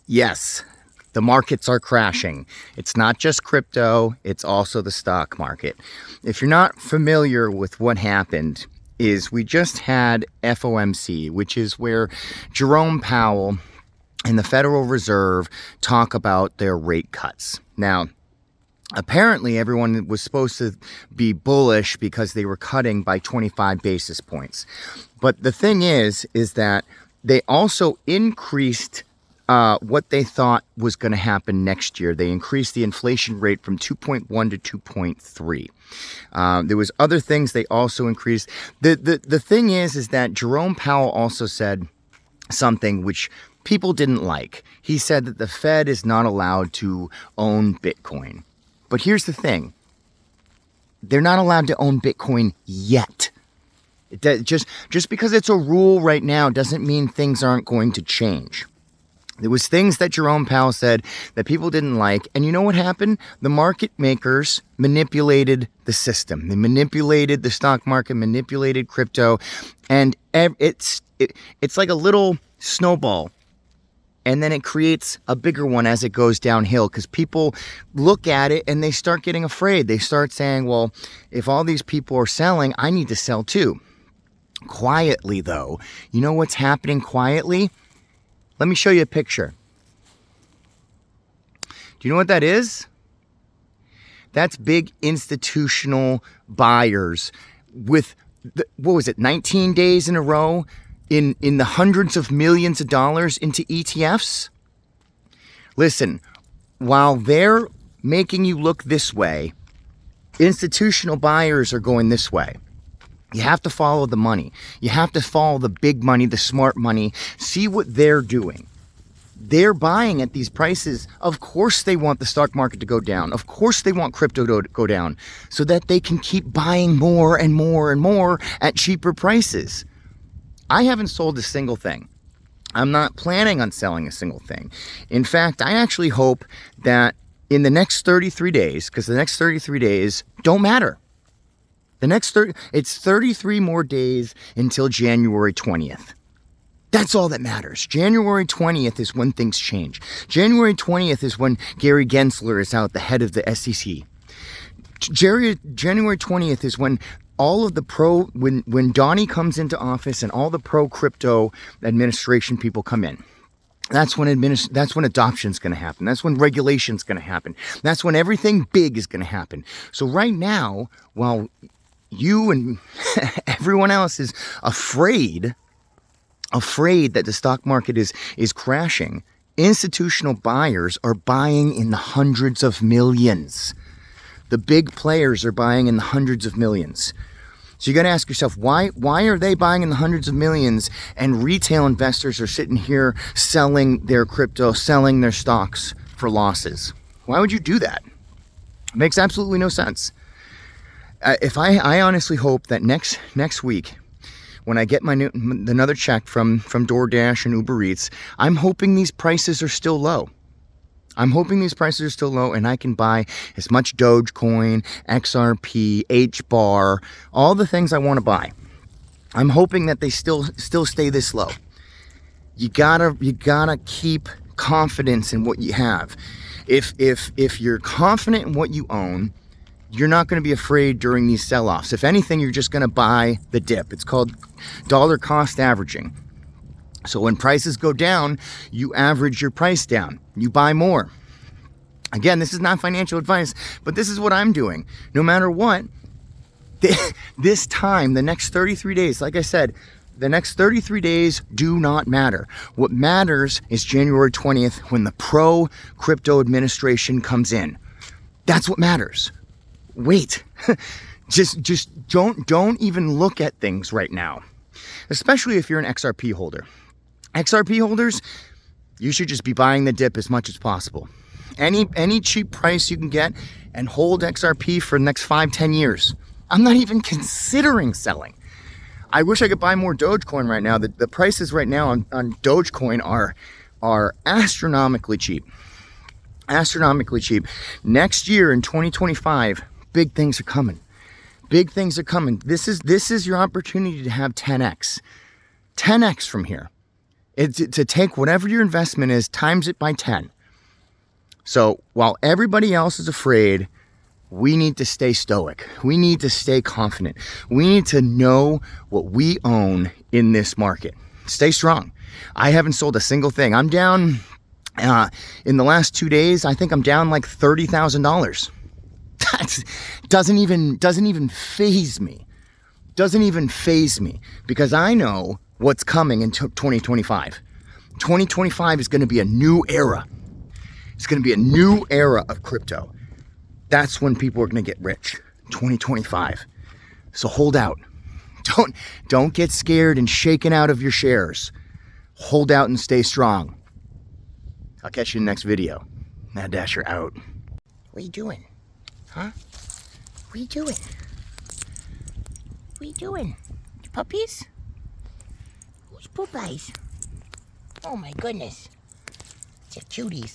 Yes, the markets are crashing. It's not just crypto, it's also the stock market. If you're not familiar with what happened, is we just had FOMC, which is where Jerome Powell and the Federal Reserve talk about their rate cuts. Now, apparently everyone was supposed to be bullish because they were cutting by 25 basis points. But the thing is that they also increased what they thought was going to happen next year. They increased the inflation rate from 2.1 to 2.3. There was other things they also increased. The thing is that Jerome Powell also said something which people didn't like. He said that the Fed is not allowed to own Bitcoin. But here's the thing. They're not allowed to own Bitcoin yet. Just because it's a rule right now doesn't mean things aren't going to change. There was things that Jerome Powell said that people didn't like. And you know what happened? The market makers manipulated the system. They manipulated the stock market, manipulated crypto. And it's like a little snowball. And then it creates a bigger one as it goes downhill because people look at it and they start getting afraid. They start saying, well, if all these people are selling, I need to sell too. Quietly, though. You know what's happening quietly? Let me show you a picture. Do you know what that is? That's big institutional buyers with, 19 days in a row in the hundreds of millions of dollars into ETFs? Listen, while they're making you look this way, institutional buyers are going this way. You have to follow the money. You have to follow the big money, the smart money. See what they're doing. They're buying at these prices. Of course they want the stock market to go down. Of course they want crypto to go down so that they can keep buying more and more and more at cheaper prices. I haven't sold a single thing. I'm not planning on selling a single thing. In fact, I actually hope that in the next 33 days, because the next 33 days don't matter. It's 33 more days until January 20th. That's all that matters. January 20th is when things change. January 20th is when Gary Gensler is out, the head of the SEC. January 20th is when all of the when Donnie comes into office and all the pro-crypto administration people come in. That's when adoption is going to happen. That's when regulation is going to happen. That's when everything big is going to happen. So right now, while you and everyone else is afraid that the stock market is crashing, institutional buyers are buying in the hundreds of millions. The big players are buying in the hundreds of millions. So you got to ask yourself, why are they buying in the hundreds of millions and retail investors are sitting here selling their crypto, selling their stocks for losses? Why would you do that? It makes absolutely no sense. I honestly hope that next week, when I get another check from DoorDash and Uber Eats, I'm hoping these prices are still low. And I can buy as much Dogecoin, XRP, HBAR, all the things I want to buy. I'm hoping that they still stay this low. You gotta keep confidence in what you have. If you're confident in what you own, you're not going to be afraid during these sell-offs. If anything, you're just going to buy the dip. It's called dollar cost averaging. So when prices go down, you average your price down. You buy more. Again, this is not financial advice, but this is what I'm doing. No matter what, this time, the next 33 days, like I said, the next 33 days do not matter. What matters is January 20th when the pro-crypto administration comes in. That's what matters. Wait, just don't even look at things right now, especially if you're an XRP holder. XRP holders, you should just be buying the dip as much as possible. Any cheap price you can get and hold XRP for the next 5-10 years. I'm not even considering selling. I wish I could buy more Dogecoin right now. The prices right now on Dogecoin are astronomically cheap. Astronomically cheap. Next year in 2025, big things are coming. This is your opportunity to have 10x. 10x from here. It's to take whatever your investment is, times it by 10. So while everybody else is afraid, we need to stay stoic. We need to stay confident. We need to know what we own in this market. Stay strong. I haven't sold a single thing. I'm down in the last 2 days. I think I'm down like $30,000. That doesn't even faze me. Doesn't even faze me because I know what's coming in 2025. 2025 is going to be a new era. It's going to be a new era of crypto. That's when people are going to get rich. 2025. So hold out. Don't get scared and shaken out of your shares. Hold out and stay strong. I'll catch you in the next video. Mad Dasher out. What are you doing? Huh? What are you doing? What are you doing? Your puppies? Who's Poop Eyes? Oh my goodness. They're cuties.